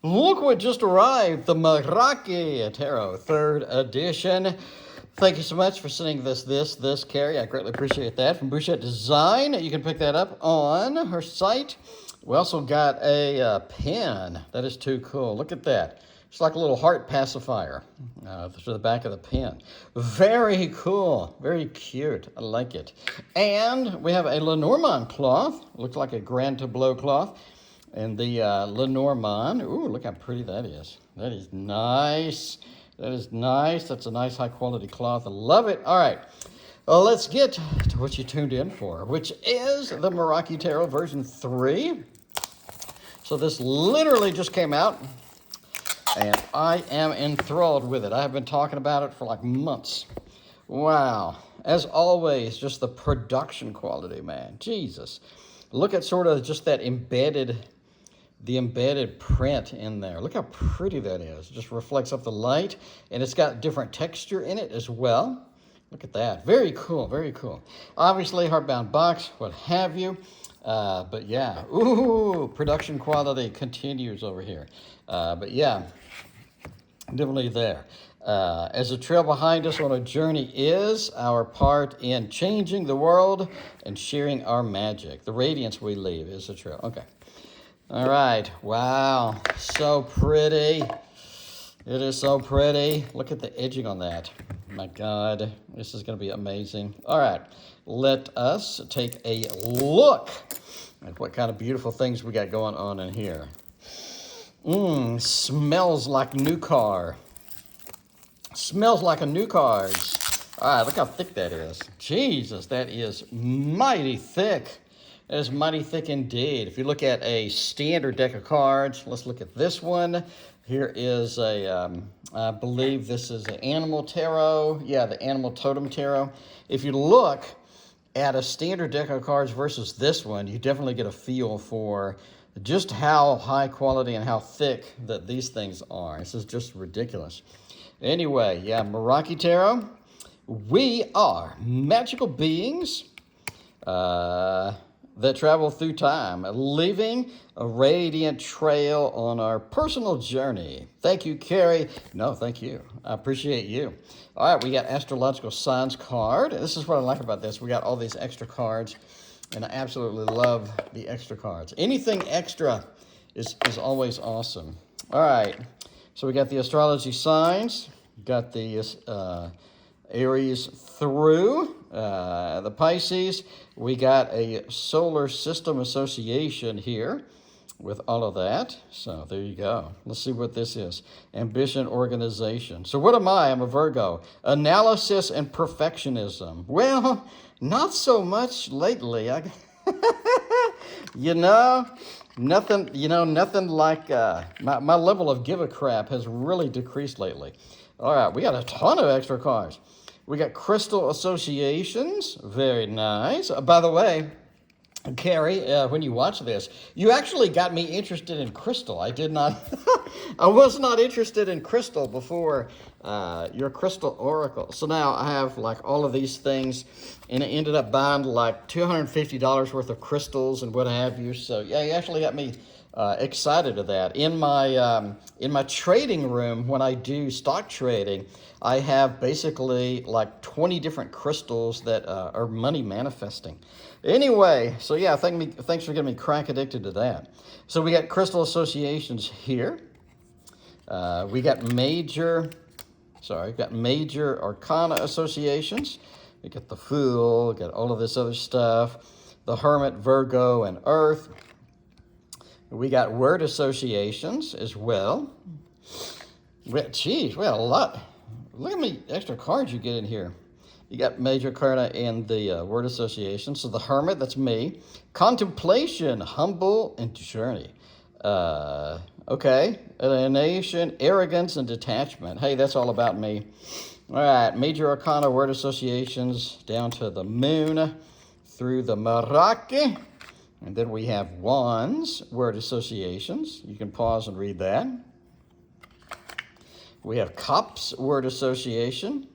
Look what just arrived, the Meraki Tarot, 3rd edition. Thank you so much for sending this, Carrie. I greatly appreciate that. From Bouchette Design, you can pick that up on her site. We also got a pen. That is too cool. Look at that. It's like a little heart pacifier to the back of the pen. Very cool. Very cute. I like it. And we have a Lenormand cloth. Looks like a Grand Tableau cloth. And the Lenormand, ooh, look how pretty that is. That is nice. That is nice. That's a nice high quality cloth. I love it. All right, well, let's get to what you tuned in for, which is the Meraki Tarot version 3. So this literally just came out, and I am enthralled with it. I have been talking about it for like months. Wow. As always, just the production quality, man. Jesus. Look at sort of just that the embedded print in there. Look how pretty that is. It just reflects off the light, and it's got different texture in it as well. Look at that. Very cool, very cool. Obviously, hardbound box, what have you. But yeah, ooh, production quality continues over here. But yeah, definitely there. As a trail behind us on a journey is our part in changing the world and sharing our magic. The radiance we leave is a trail. Okay. All right. Wow. So pretty. It is so pretty. Look at the edging on that. My God. This is going to be amazing. All right. Let us take a look at what kind of beautiful things we got going on in here. Smells like new car. Smells like a new card. All right, look how thick that is. Jesus, that is mighty thick. That is mighty thick indeed. If you look at a standard deck of cards, let's look at this one. Here is I believe this is an animal tarot. Yeah, the animal totem tarot. If you look at a standard deck of cards versus this one, you definitely get a feel for just how high quality and how thick that these things are. This is just ridiculous. Anyway, yeah, Meraki Tarot. We are magical beings that travel through time, leaving a radiant trail on our personal journey. Thank you, Carrie. No, thank you. I appreciate you. All right, we got Astrological Signs card. This is what I like about this. We got all these extra cards, and I absolutely love the extra cards. Anything extra is always awesome. All right, so we got the astrology signs, got the Aries through the Pisces. We got a solar system association here with all of that. So there you go. Let's see what this is. Ambition, organization. So what am I? I'm a Virgo. Analysis and perfectionism. Well, not so much lately. Nothing like my level of give a crap has really decreased lately. All right, we got a ton of extra cards. We got crystal associations. Very nice. By the way, Carrie, when you watch this, you actually got me interested in crystal. I did not, I was not interested in crystal before your crystal oracle. So now I have like all of these things, and I ended up buying like $250 worth of crystals and what have you. So yeah, you actually got me excited of that. In my trading room, when I do stock trading, I have basically like 20 different crystals that are money manifesting. Anyway, so yeah, thanks for getting me crack addicted to that. So we got crystal associations here. We got major arcana associations. We got the Fool, got all of this other stuff. The Hermit, Virgo, and Earth. We got word associations as well. Geez, we got a lot. Look how many extra cards you get in here. You got major arcana and the word association. So the Hermit, that's me. Contemplation, humble, and journey. Okay. Alienation, arrogance, and detachment. Hey, that's all about me. All right. Major arcana, word associations, down to the Moon, through the Meraki. And then we have Wands, word associations. You can pause and read that. We have Cups, word association.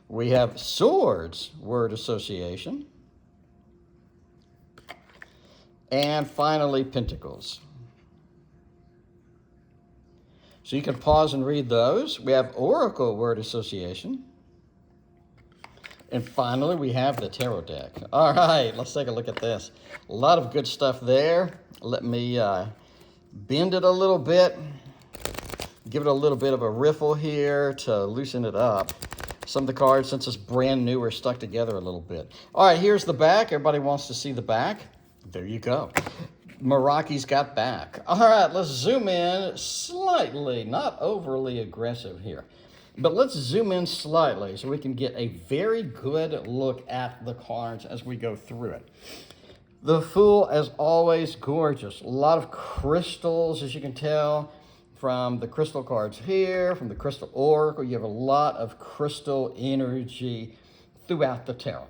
We have Swords, word association. And finally, Pentacles. So you can pause and read those. We have Oracle Word Association. And finally, we have the tarot deck. All right, let's take a look at this. A lot of good stuff there. Let me bend it a little bit. Give it a little bit of a riffle here to loosen it up. Some of the cards, since it's brand new, are stuck together a little bit. All right, here's the back. Everybody wants to see the back. There you go. Meraki's got back. All right, let's zoom in slightly, not overly aggressive here. But let's zoom in slightly so we can get a very good look at the cards as we go through it. The Fool, as always, gorgeous. A lot of crystals, as you can tell, from the crystal cards here, from the crystal oracle. You have a lot of crystal energy throughout the tarot.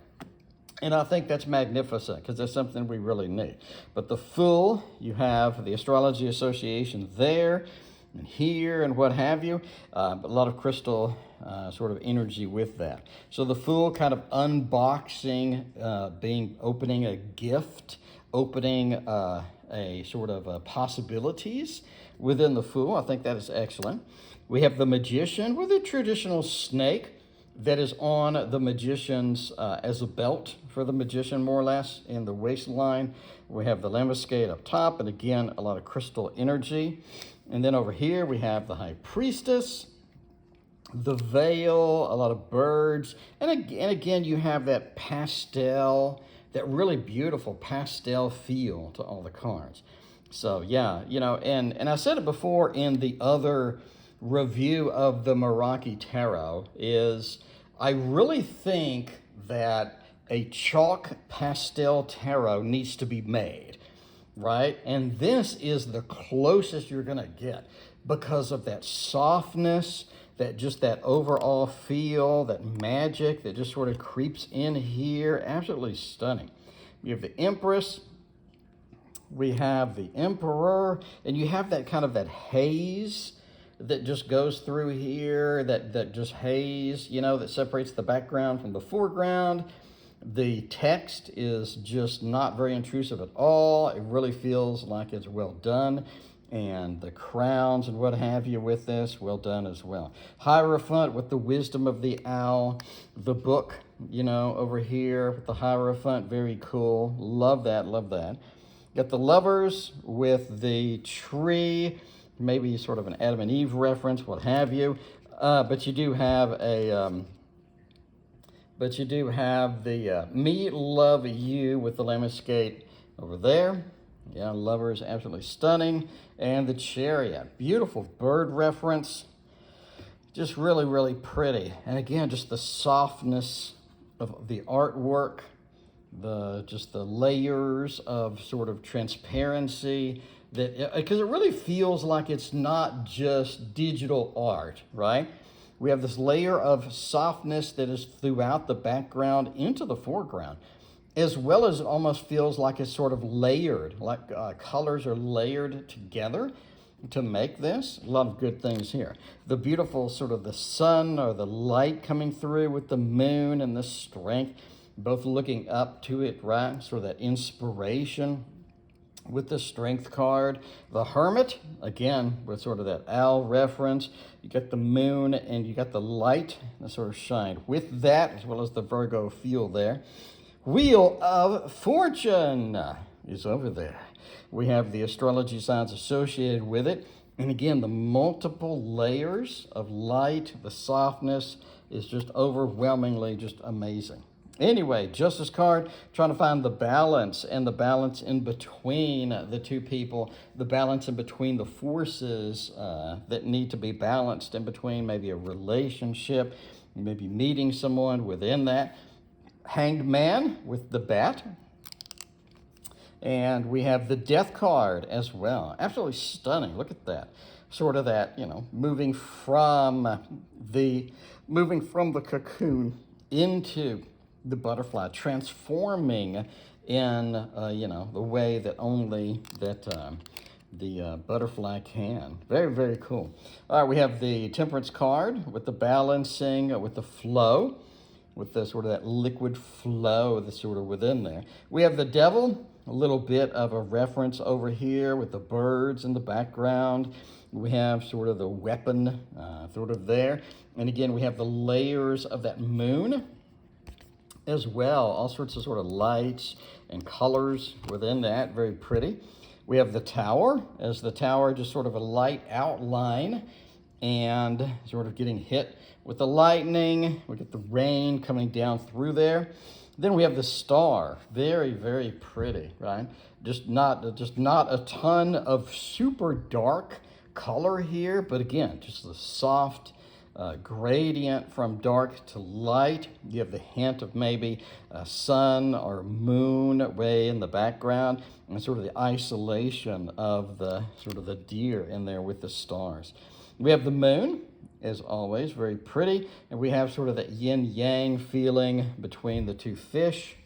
And I think that's magnificent because that's something we really need. But the Fool, you have the Astrology Association there and here and what have you. A lot of crystal sort of energy with that. So the Fool kind of unboxing, opening a gift, opening a sort of possibilities within the Fool. I think that is excellent. We have the Magician with a traditional snake that is on the Magician's as a belt for the Magician, more or less, in the waistline. We have the Lameskate up top, and again, a lot of crystal energy. And then over here, we have the High Priestess, the Veil, a lot of birds. And again, you have that pastel, that really beautiful pastel feel to all the cards. So yeah, you know, and I said it before in the other review of the Meraki Tarot, is I really think that a chalk pastel tarot needs to be made, right? And this is the closest you're gonna get because of that softness, that overall feel, that magic that just sort of creeps in here. Absolutely stunning. You have the Empress, we have the Emperor, and you have that kind of that haze that just goes through here, that just haze, you know, that separates the background from the foreground. The text is just not very intrusive at all. It really feels like it's well done. And the crowns and what have you with this, well done as well. Hierophant with the wisdom of the owl. The book, you know, over here with the Hierophant, very cool. Love that, love that. Got the Lovers with the tree, maybe sort of an Adam and Eve reference, what have you. But you do have a, Me Love You with the Lameskate over there. Yeah, Lovers, absolutely stunning. And the Chariot, beautiful bird reference. Just really, really pretty. And again, just the softness of the artwork, just the layers of sort of transparency, that because it really feels like it's not just digital art, right? We have this layer of softness that is throughout the background into the foreground, as well as it almost feels like it's sort of layered, like colors are layered together to make this. A lot of good things here. The beautiful sort of the sun or the light coming through with the moon and the strength, both looking up to it, right? Sort of that inspiration with the Strength card. The Hermit, again, with sort of that owl reference. You got the moon and you got the light that sort of shine with that, as well as the Virgo feel there. Wheel of Fortune is over there. We have the astrology signs associated with it. And again, the multiple layers of light, the softness is just overwhelmingly just amazing. Anyway, Justice card, trying to find the balance and the balance in between the two people, the balance in between the forces that need to be balanced in between maybe a relationship, maybe meeting someone within that. Hanged Man with the bat. And we have the Death card as well. Absolutely stunning. Look at that. Sort of that, you know, moving from the cocoon into the butterfly, transforming in, you know, the way that only the butterfly can. Very, very cool. All right, we have the Temperance card with the balancing, with the flow, with the sort of that liquid flow that's sort of within there. We have the Devil, a little bit of a reference over here with the birds in the background. We have sort of the weapon sort of there. And again, we have the layers of that moon as well. All sorts of sort of lights and colors within that. Very pretty. We have the tower, as the tower just sort of a light outline and sort of getting hit with the lightning. We get the rain coming down through there. Then we have the star. Very, very pretty, right? Just not a ton of super dark color here, but again, just the soft gradient from dark to light. You have the hint of maybe a sun or moon way in the background, and sort of the isolation of the sort of the deer in there with the stars. We have the moon, as always, very pretty, and we have sort of that yin-yang feeling between the two fish.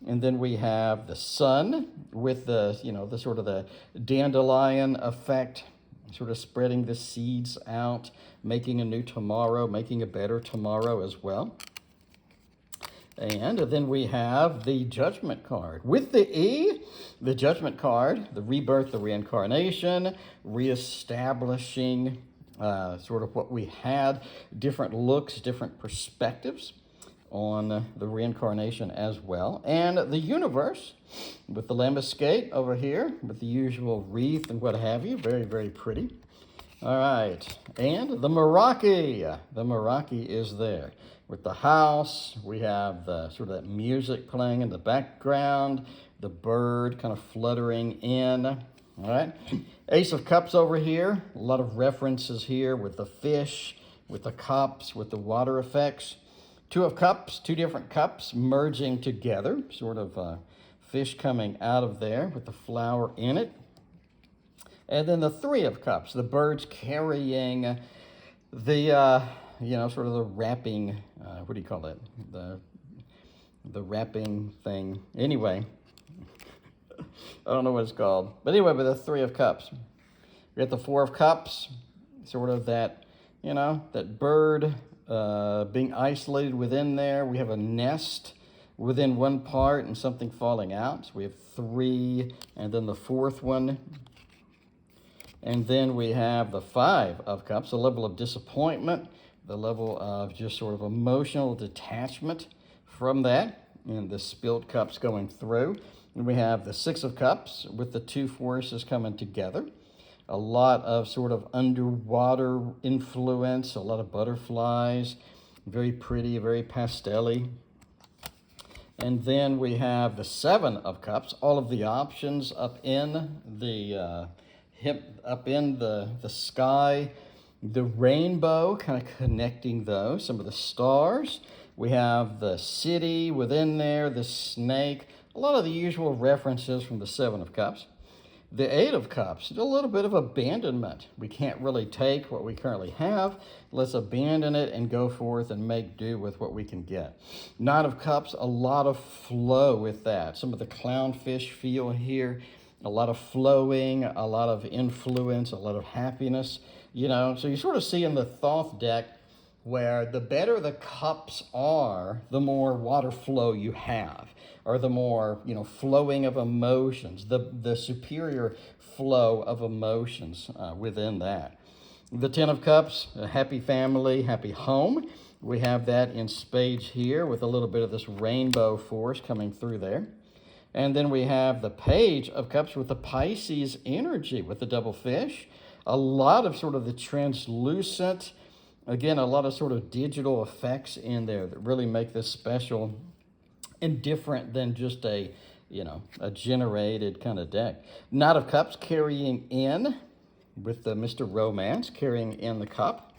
And then we have the sun with the, the sort of the dandelion effect, sort of spreading the seeds out, making a new tomorrow, making a better tomorrow as well. And then we have the Judgment card. With the E, the Judgment card, the rebirth, the reincarnation, reestablishing sort of what we had, different looks, different perspectives on the reincarnation as well. And the universe with the lemniscate over here with the usual wreath and what have you. Very, very pretty. All right. And the Meraki. The Meraki is there. With the house, we have the sort of that music playing in the background, the bird kind of fluttering in. All right. Ace of Cups over here. A lot of references here with the fish, with the cups, with the water effects. Two of Cups, two different cups merging together, sort of fish coming out of there with the flower in it. And then the Three of Cups, the birds carrying the, sort of the wrapping, what do you call it? The wrapping thing. Anyway, I don't know what it's called. But anyway, with the Three of Cups. We got the Four of Cups, sort of that, that bird being isolated within there. We have a nest within one part and something falling out. So we have three, and then the fourth one. And then we have the Five of Cups, a level of disappointment, the level of just sort of emotional detachment from that, and the spilled cups going through. And we have the Six of Cups with the two forces coming together. A lot of sort of underwater influence, a lot of butterflies, very pretty, very pastel-y. And then we have the Seven of Cups, all of the options up in the the sky, the rainbow kind of connecting those, some of the stars. We have the city within there, the snake, a lot of the usual references from the Seven of Cups. The Eight of Cups, a little bit of abandonment. We can't really take what we currently have. Let's abandon it and go forth and make do with what we can get. Nine of Cups, a lot of flow with that. Some of the clownfish feel here, a lot of flowing, a lot of influence, a lot of happiness. So you sort of see in the Thoth deck where the better the cups are, the more water flow you have, or the more, flowing of emotions, the superior flow of emotions within that. The Ten of Cups, a happy family, happy home. We have that in spades here with a little bit of this rainbow force coming through there. And then we have the Page of Cups with the Pisces energy with the double fish. A lot of sort of the translucent, again, a lot of sort of digital effects in there that really make this special and different than just a generated kind of deck. Knight of Cups carrying in with the Mr. Romance, carrying in the cup.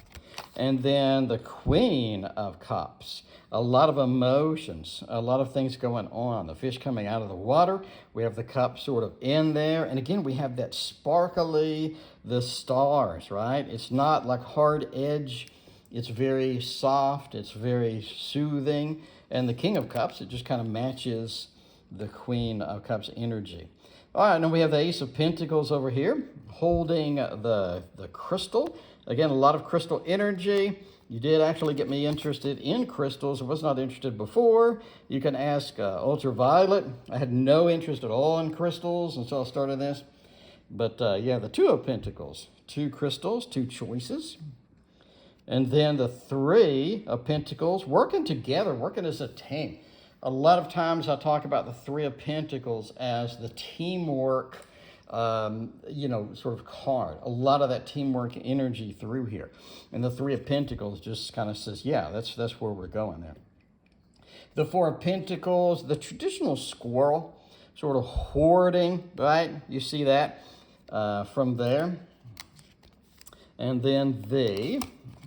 And then the Queen of Cups. A lot of emotions, a lot of things going on. The fish coming out of the water. We have the cup sort of in there. And again, we have that sparkly, the stars, right? It's not like hard edge. It's very soft. It's very soothing. And the King of Cups, it just kind of matches the Queen of Cups energy. All right, and then we have the Ace of Pentacles over here, holding the crystal. Again, a lot of crystal energy, You did actually get me interested in crystals. I was not interested before. You can ask Ultraviolet. I had no interest at all in crystals until I started this. But yeah, the Two of Pentacles. 2 crystals, 2 choices. And then the Three of Pentacles, working together, working as a team. A lot of times I talk about the Three of Pentacles as the teamwork, you know, sort of card. A lot of that teamwork energy through here. And the Three of Pentacles just kind of says, yeah, that's where we're going there. The Four of Pentacles, the traditional squirrel, sort of hoarding, right? You see that from there. And then the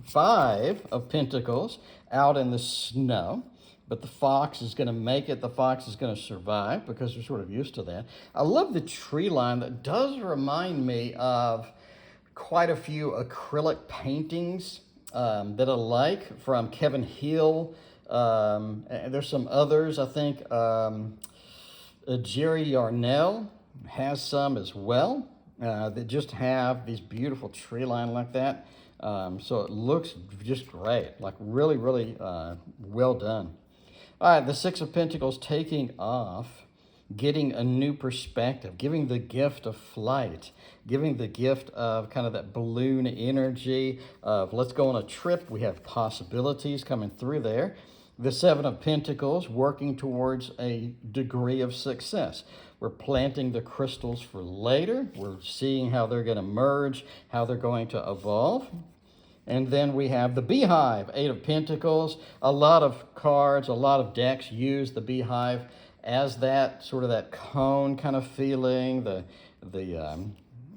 Five of Pentacles out in the snow. But the fox is going to make it. The fox is going to survive because we're sort of used to that. I love the tree line. That does remind me of quite a few acrylic paintings that I like from Kevin Hill. And there's some others, I think. Jerry Yarnell has some as well that just have these beautiful tree line like that. So it looks just great, like really, really well done. All right, the Six of Pentacles taking off, getting a new perspective, giving the gift of flight, giving the gift of kind of that balloon energy of let's go on a trip. We have possibilities coming through there. The Seven of Pentacles working towards a degree of success. We're planting the crystals for later. We're seeing how they're going to merge, how they're going to evolve. And then we have the Beehive, Eight of Pentacles. A lot of cards, a lot of decks use the Beehive as that sort of that cone kind of feeling, the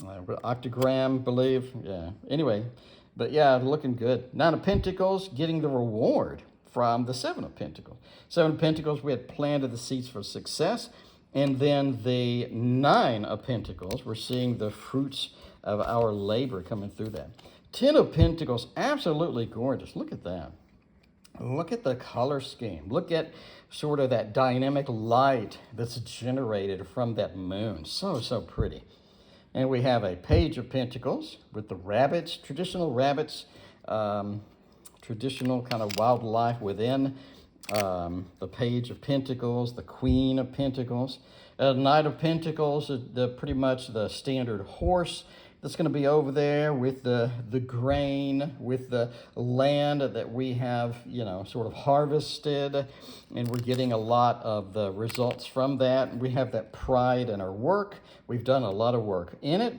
octagram, I believe. Yeah. Anyway, but yeah, looking good. Nine of Pentacles, getting the reward from the Seven of Pentacles. Seven of Pentacles, we had planted the seeds for success. And then the Nine of Pentacles, we're seeing the fruits of our labor coming through that. 10 of Pentacles, absolutely gorgeous. Look at that. Look at the color scheme. Look at sort of that dynamic light that's generated from that moon. So, so pretty. And we have a Page of Pentacles with the rabbits, traditional rabbits, traditional kind of wildlife within the Page of Pentacles, the Queen of Pentacles. Knight of Pentacles, pretty much the standard horse that's going to be over there with the grain, with the land that we have, you know, sort of harvested, and we're getting a lot of the results from that. We have that pride in our work. We've done a lot of work in it.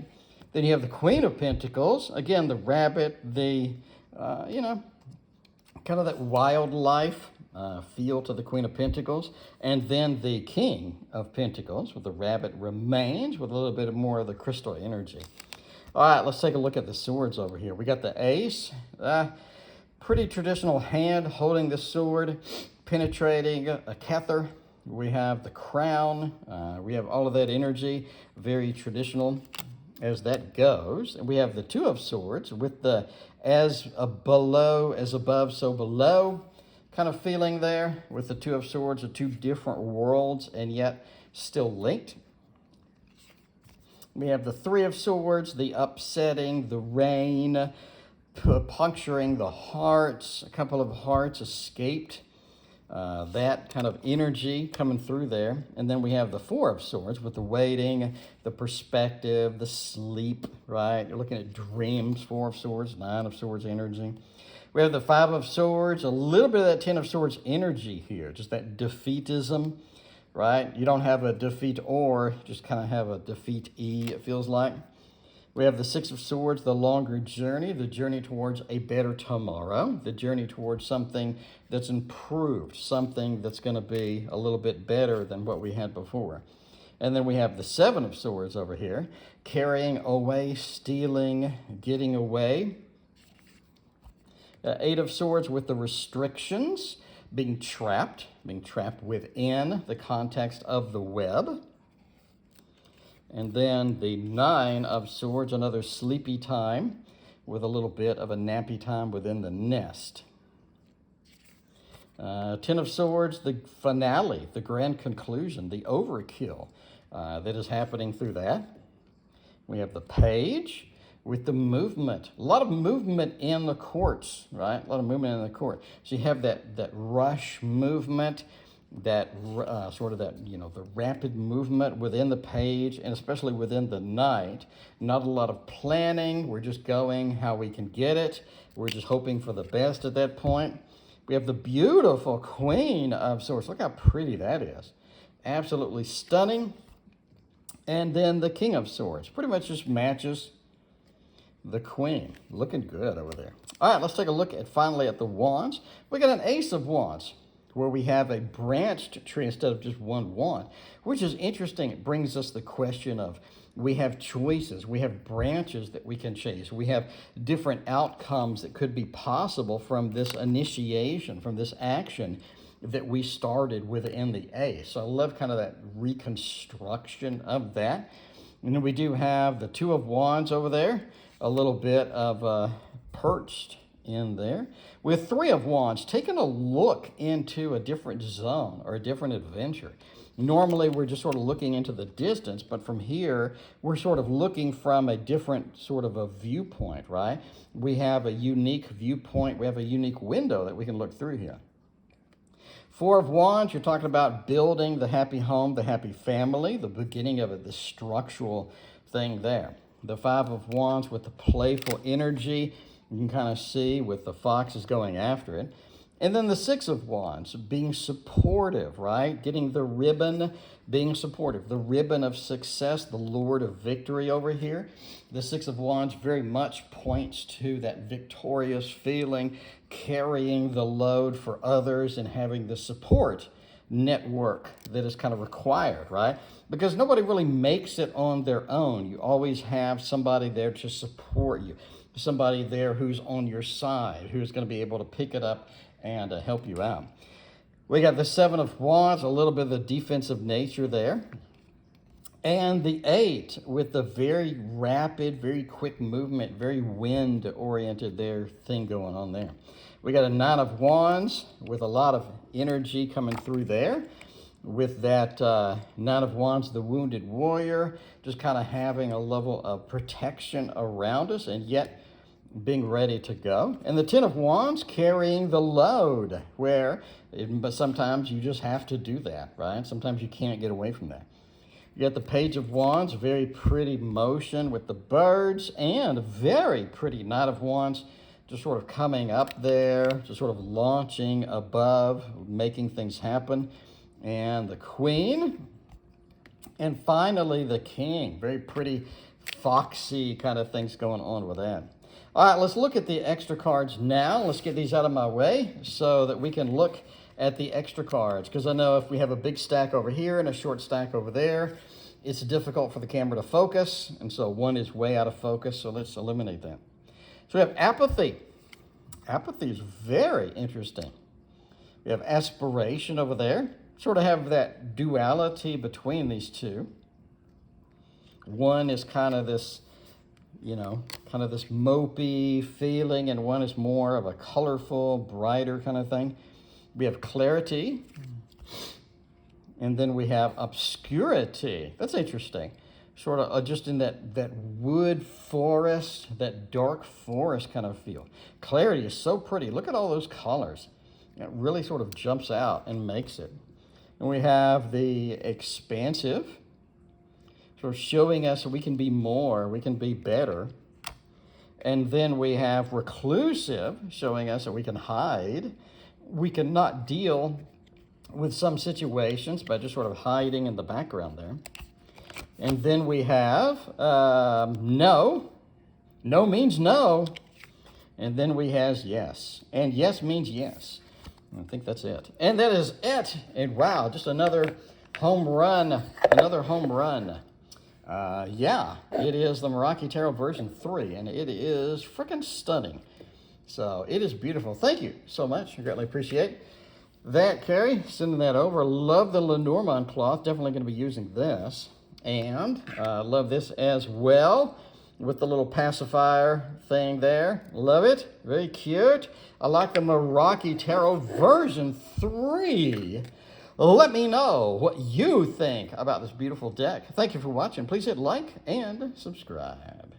Then you have the Queen of Pentacles, again, the rabbit, the, you know, kind of that wildlife feel to the Queen of Pentacles. And then the King of Pentacles with the rabbit remains with a little bit more of the crystal energy. All right, let's take a look at the swords over here. We got the Ace, pretty traditional hand holding the sword, penetrating a Kether. We have the Crown. We have all of that energy, very traditional as that goes. And we have the Two of Swords with the as below, as above, so below kind of feeling there with the Two of Swords, the two different worlds and yet still linked. We have the Three of Swords, the upsetting, the rain, puncturing the hearts. A couple of hearts escaped. That kind of energy coming through there. And then we have the Four of Swords with the waiting, the perspective, the sleep, right? You're looking at dreams, Four of Swords, Nine of Swords energy. We have the Five of Swords, a little bit of that Ten of Swords energy here, just that defeatism. Right? You don't have a defeat or, just kind of have a defeat-y, it feels like. We have the Six of Swords, the longer journey, the journey towards a better tomorrow, the journey towards something that's improved, something that's going to be a little bit better than what we had before. And then we have the Seven of Swords over here, carrying away, stealing, getting away. Eight of Swords with the restrictions, being trapped within the context of the web. And then the Nine of Swords, another sleepy time with a little bit of a nappy time within the nest. Ten of Swords, the finale, the grand conclusion, the overkill that is happening through that. We have the Page with the movement. A lot of movement in the courts, right? A lot of movement in the court. So you have that rush movement, that sort of that, the rapid movement within the page, and especially within the knight. Not a lot of planning. We're just going how we can get it. We're just hoping for the best at that point. We have the beautiful Queen of Swords. Look how pretty that is. Absolutely stunning. And then the King of Swords. Pretty much just matches the Queen. Looking good over there. All right, let's take a look finally at the wands. We got an Ace of Wands, where we have a branched tree instead of just one wand, which is interesting. It brings us the question of, we have choices, we have branches that we can chase, we have different outcomes that could be possible from this initiation, from this action that we started within the Ace. So I love kind of that reconstruction of that. And then we do have the Two of Wands over there, a little bit of perched in there. With Three of Wands, taking a look into a different zone or a different adventure. Normally, we're just sort of looking into the distance, but from here, we're sort of looking from a different sort of a viewpoint, right? We have a unique viewpoint. We have a unique window that we can look through here. Four of Wands, you're talking about building the happy home, the happy family, the beginning of it, the structural thing there. The Five of Wands with the playful energy, you can kind of see with the foxes going after it. And then the Six of Wands, being supportive, right? Getting the ribbon, being supportive. The ribbon of success, the Lord of victory over here. The Six of Wands very much points to that victorious feeling, carrying the load for others and having the support network that is kind of required, right? Because nobody really makes it on their own. You always have somebody there to support you. Somebody there who's on your side, who's going to be able to pick it up and help you out. We got the Seven of Wands, a little bit of the defensive nature there. And the Eight with the very rapid, very quick movement, very wind-oriented there thing going on there. We got a Nine of Wands with a lot of energy coming through there. With that Nine of Wands, the wounded warrior, just kind of having a level of protection around us and yet being ready to go. And the Ten of Wands, carrying the load, but sometimes you just have to do that, right? Sometimes you can't get away from that. You got the Page of Wands, very pretty motion with the birds, and a very pretty Knight of Wands, just sort of coming up there, just sort of launching above, making things happen. And the Queen, and finally the King, very pretty foxy kind of things going on with that. All right, let's look at the extra cards now. Let's get these out of my way so that we can look at the extra cards, because I know if we have a big stack over here and a short stack over there, it's difficult for the camera to focus, and so one is way out of focus, so let's eliminate that. So we have apathy. Apathy is very interesting. We have aspiration over there. Sort of have that duality between these two. One is kind of this, kind of this mopey feeling, and one is more of a colorful, brighter kind of thing. We have clarity, and then we have obscurity. That's interesting. Sort of just in that wood forest, that dark forest kind of feel. Clarity is so pretty. Look at all those colors. It really sort of jumps out and makes it. And we have the expansive, sort of showing us that we can be more, we can be better. And then we have reclusive, showing us that we can hide. We can not deal with some situations by just sort of hiding in the background there. And then we have no. No means no. And then we have yes. And yes means yes. I think that's it. And that is it. And wow, just another home run. Another home run. Yeah, it is the Meraki Tarot version 3, and it is freaking stunning. So it is beautiful. Thank you so much. I greatly appreciate that, Carrie. Sending that over. Love the Lenormand cloth. Definitely going to be using this. And love this as well with the little pacifier thing there. Love it. Very cute. I like the Meraki Tarot version 3. Let me know what you think about this beautiful deck. Thank you for watching. Please hit like and subscribe.